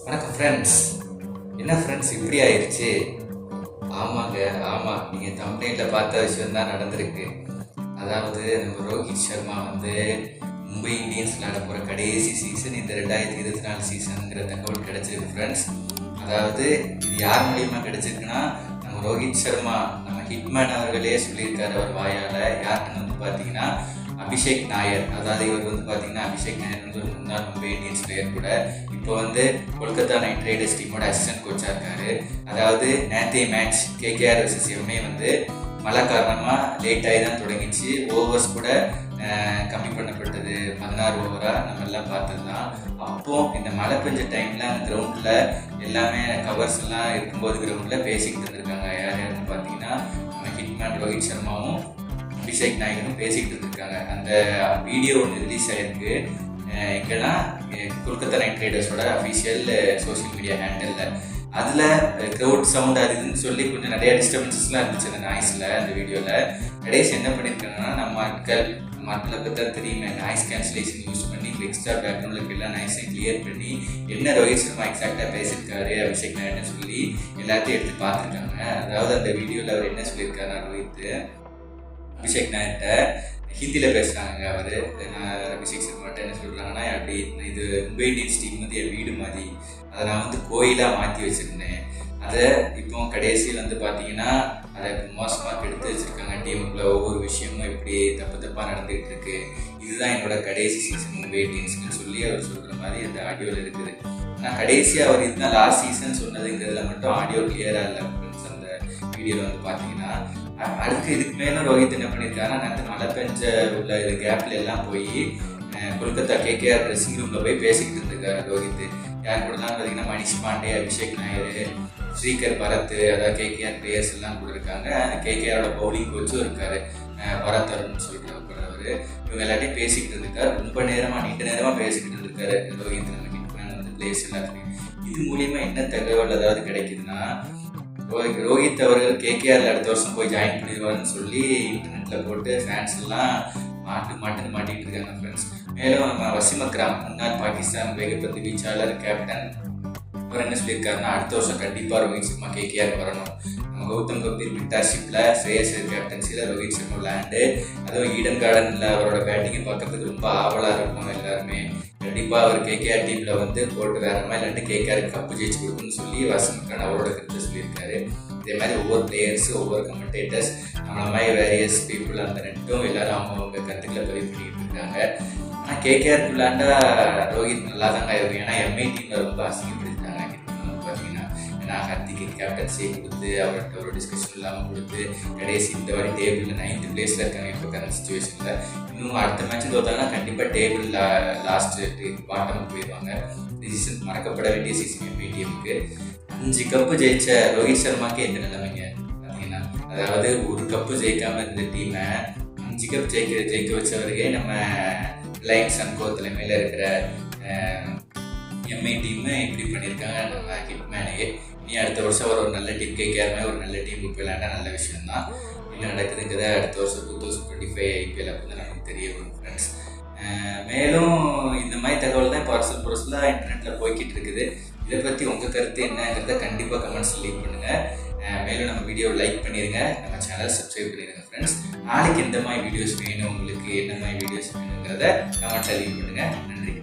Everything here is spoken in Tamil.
வணக்கம் ஃப்ரெண்ட்ஸ். என்ன ஃப்ரெண்ட்ஸ் இப்படி ஆயிடுச்சு? ஆமாங்க, ஆமாம், நீங்கள் தம்ப்நெயிலில் பார்த்த விஷயம் தான் நடந்திருக்கு. அதாவது நம்ம ரோஹித் சர்மா வந்து மும்பை இந்தியன்ஸ் விளையாட போகிற கடைசி சீசன் இந்த 2024 சீசனுங்கிற தகவல் கிடைச்சிருக்கு ஃப்ரெண்ட்ஸ். அதாவது இது யார் மூலியமாக கிடைச்சிருக்குன்னா, நம்ம ரோஹித் சர்மா நம்ம ஹிட்மேன் அவர்களே சொல்லியிருக்காரு அவர் வாயால். யாருன்னு வந்து பார்த்தீங்கன்னா அபிஷேக் நாயர். அதாவது இவர் வந்து பார்த்தீங்கன்னா அபிஷேக் நாயர் வந்து ஒரு முன்னாள் மும்பை இந்தியன்ஸ் பிளேயர் கூட. இப்போ வந்து கொல்கத்தா நைட் ரைடர்ஸ் டீமோட அசிஸ்டன்ட் கோச்சாக இருக்காரு. அதாவது நேற்றைய மேட்ச் கேகேஆர் vs எம்ஏ வந்து மழை காரணமாக லேட்டாகி தான் தொடங்கிச்சு. ஓவர்ஸ் கூட கம்மி பண்ணப்பட்டது, 16 ஓவராக நம்ம எல்லாம் பார்த்தது தான். அப்போது இந்த மழை பெஞ்ச டைமில் அந்த கிரவுண்டில் எல்லாமே கவர்ஸ் எல்லாம் இருக்கும்போது கிரவுண்டில் பேசிக்கிட்டு இருந்திருக்காங்க. யார் யாருன்னு பார்த்தீங்கன்னா நம்ம ஹிட்மேன் ரோஹித் சர்மாவும் அபிஷேக் நாயரும் பேசிக்கிட்டு இருந்திருக்காங்க. அந்த வீடியோ ஒன்று ரிலீஸ் ஆகிருக்கு. எங்கன்னா கொல்கத்தா நைட் ரைடர்ஸோட அஃபிஷியல் சோஷியல் மீடியா ஹேண்டலில். அதில் க்ரௌட் சவுண்ட் அது இதுன்னு சொல்லி கொஞ்சம் நிறையா டிஸ்டர்பன்சஸ்லாம் இருந்துச்சு அந்த நாய்ஸில். அந்த வீடியோவில் கடைசி என்ன பண்ணியிருக்காங்கன்னா, நம்ம ஆட்களுக்கு தான் தெரியுமே, நாய்ஸ் கேன்சலேஷன் யூஸ் பண்ணி எக்ஸ்ட்ரா பேக்ரவுண்டில் எல்லா நாய்ஸையும் கிளியர் பண்ணி என்ன ரோஹித் சர்மா எக்ஸாக்டாக பேசியிருக்காரு அபிஷேக் நாயர்னு சொல்லி எல்லாத்தையும் எடுத்து பார்த்துருக்காங்க. அதாவது அந்த வீடியோவில் அவர் என்ன சொல்லியிருக்காரு, ரோஹித் அபிஷேக் நாயர்கிட்ட ஹிந்தியில் பேசுகிறாங்க. அவர் அபிஷேக் சர்மாட்ட என்ன சொல்கிறாங்கன்னா, அப்படி இது மும்பை இந்தியன்ஸ் டீம் வந்து என் வீடு மாதிரி, அதை நான் வந்து கோயிலாக மாற்றி வச்சுருந்தேன். அதை இப்போ கடைசியில் வந்து பார்த்தீங்கன்னா அதை மோசமாக எடுத்து வச்சுருக்காங்க. டீமுக்குள்ள ஒவ்வொரு விஷயமும் எப்படி தப்பாக நடந்துகிட்டு இருக்கு. இதுதான் என்னோட கடைசி சீசன் மும்பை இந்தியன்ஸ்னு சொல்லி அவர் சொல்கிற மாதிரி அந்த ஆடியோவில் இருக்குது. ஆனால் கடைசியாக அவர் இதுதான் லாஸ்ட் சீசன் சொன்னதுங்கிறதுல மட்டும் ஆடியோ கிளியராக இல்லை ஃப்ரெண்ட்ஸ். அந்த வீடியோவில் வந்து பார்த்தீங்கன்னா அடுத்து இதுக்கு மேலும் ரோஹித் என்ன பண்ணியிருக்காருன்னா, நேற்று மழை பெஞ்ச உள்ள இது கேப்பில் எல்லாம் போய் கொல்கத்தா கேகேஆர் ட்ரெஸ்ஸிங் ரூமில் போய் பேசிக்கிட்டு இருந்திருக்காரு ரோஹித். யார் கூடலாம் பார்த்தீங்கன்னா மணிஷ் பாண்டே, அபிஷேக் நாயர், ஸ்ரீகர் பரத், அதாவது கேகேஆர் பிளேயர்ஸ் எல்லாம் கூட இருக்காங்க. கேகேஆரோட பவுலிங் கோச்சும் இருக்காரு, பரத் அருண்னு சொல்கிறவர். இவங்க எல்லாத்தையும் பேசிக்கிட்டு இருந்திருக்காரு. ரொம்ப நேரமாக நீண்ட நேரமாக பேசிக்கிட்டு இருந்திருக்காரு ரோஹித். நம்ம ஹிட்மேன் வந்து பிளேயர்ஸ் எல்லாத்துலையும் இது மூலியமாக என்ன தகவல் அதாவது கிடைக்குதுன்னா, ரோஹித் அவர்கள் கேகேஆரில் அடுத்த வருஷம் போய் ஜாயின் பண்ணிடுவாருன்னு சொல்லி இன்டர்நெட்டில் போட்டு ஃபேன்ஸ் எல்லாம் மாட்டிட்டு இருக்காங்க ஃப்ரெண்ட்ஸ். மேலும் வசீம் அக்ரம் முன்னாள் பாகிஸ்தான் வேகப்பந்து வீச்சாளர் கேப்டன், அவர் என்ன சொல்லியிருக்காருன்னா, அடுத்த வருஷம் கண்டிப்பாக ரோஹித் சர்மா கேகேஆர் வரணும். நம்ம கௌதம் கம்பீர் மென்டார்ஷிப்பில் ஸ்ரேயஸ் கேப்டன்சியில் ரோஹித் சர்மா விளையாண்டு, அதுவும் ஈடன் கார்டனில் அவரோட பேட்டிங்கை பார்க்கறதுக்கு ரொம்ப ஆவலாக இருக்கும் எல்லாருமே. கண்டிப்பாக அவர் கேகேஆர் டீமில் வந்து போட்டு வேற மாதிரி இல்லாட்டி கேகேஆருக்கு கப்பு ஜெயிச்சு கொடுக்குன்னு சொல்லி வசீம் அக்ரம் அவரோட கருத்தை சொல்லியிருக்காரு. இதே மாதிரி ஒவ்வொரு பிளேயர்ஸ், ஒவ்வொரு கமெண்டேட்டர்ஸ், நம்மள மாதிரி வேரியஸ் பீப்புள் அந்த நெட்டும் எல்லாரும் அவங்க கருத்துக்களை பதிவு பண்ணிக்கிட்டு இருக்காங்க. ஆனால் கேகேஆருக்கு விளையாண்டா ரோஹித் நல்லா தாங்க இருக்கும். ஏன்னா எம்ஐ டீமில் ரொம்ப அசிங்கப்படுத்திட்டாங்க பார்த்தீங்கன்னா. ஏன்னா ஹர்திக்கு கேப்டன்சியை கொடுத்து அவர்கிட்ட ஒரு டிஸ்கஷன் இல்லாமல் கொடுத்து கடைசி இந்த வாட்டி டேபிளில் 9th பிளேஸில் இருக்காங்க இப்போ கரண்ட் சுச்சுவேஷனில். இன்னும் அடுத்த மேட்ச் தோத்தாங்கன்னா கண்டிப்பாக டேபிள் லாஸ்ட்டு பாட்டமுக்கு போயிடுவாங்க. சீசன் மறக்கப்பட வேண்டிய சீசன் எம்ஐ டீமுக்கு. 5 கப்பு ஜெயிச்ச ரோஹித் சர்மாக்கு எந்த நிலைமைங்க பார்த்தீங்கன்னா, அதாவது ஒரு கப்பு ஜெயிக்காமல் இருந்த டீமை 5 கப் ஜெயிக்க வச்சவருக்கே நம்ம ரிலையன்ஸ் அண்ட் கோ தலைமையில் இருக்கிற எம்ஐ டீமு இப்படி பண்ணியிருக்காங்க நம்ம ஹிட்மேனையே. இனி அடுத்த வருஷம் ஒரு நல்ல டீம் கேகேஆர் ஒரு நல்ல டீம் விளையாண்டா நல்ல விஷயம்தான். என்ன நடக்குதுங்கிறத அடுத்த வருஷம் 2025 ஐபிஎல் அப்போ தான் நமக்கு தெரிய வரும் ஃப்ரெண்ட்ஸ். மேலும் இந்த மாதிரி தகவல் தான் இப்போ பர்சனலாக இன்டர்நெட்டில் போய்கிட்டு இருக்குது. இதை பற்றி உங்கள் கருத்து என்னங்கிறத கண்டிப்பாக கமெண்ட்ஸில் லீவ் பண்ணுங்கள். மேலும் நம்ம வீடியோவை லைக் பண்ணிடுங்க, நம்ம சேனல் சப்ஸ்கிரைப் பண்ணிடுங்க ஃப்ரெண்ட்ஸ். நாளைக்கு எந்த மாதிரி வீடியோஸ் வேணும், உங்களுக்கு என்ன மாதிரி வீடியோஸ் வேணுங்கிறத கமெண்ட்ஸில் லீவ் பண்ணுங்கள். நன்றி.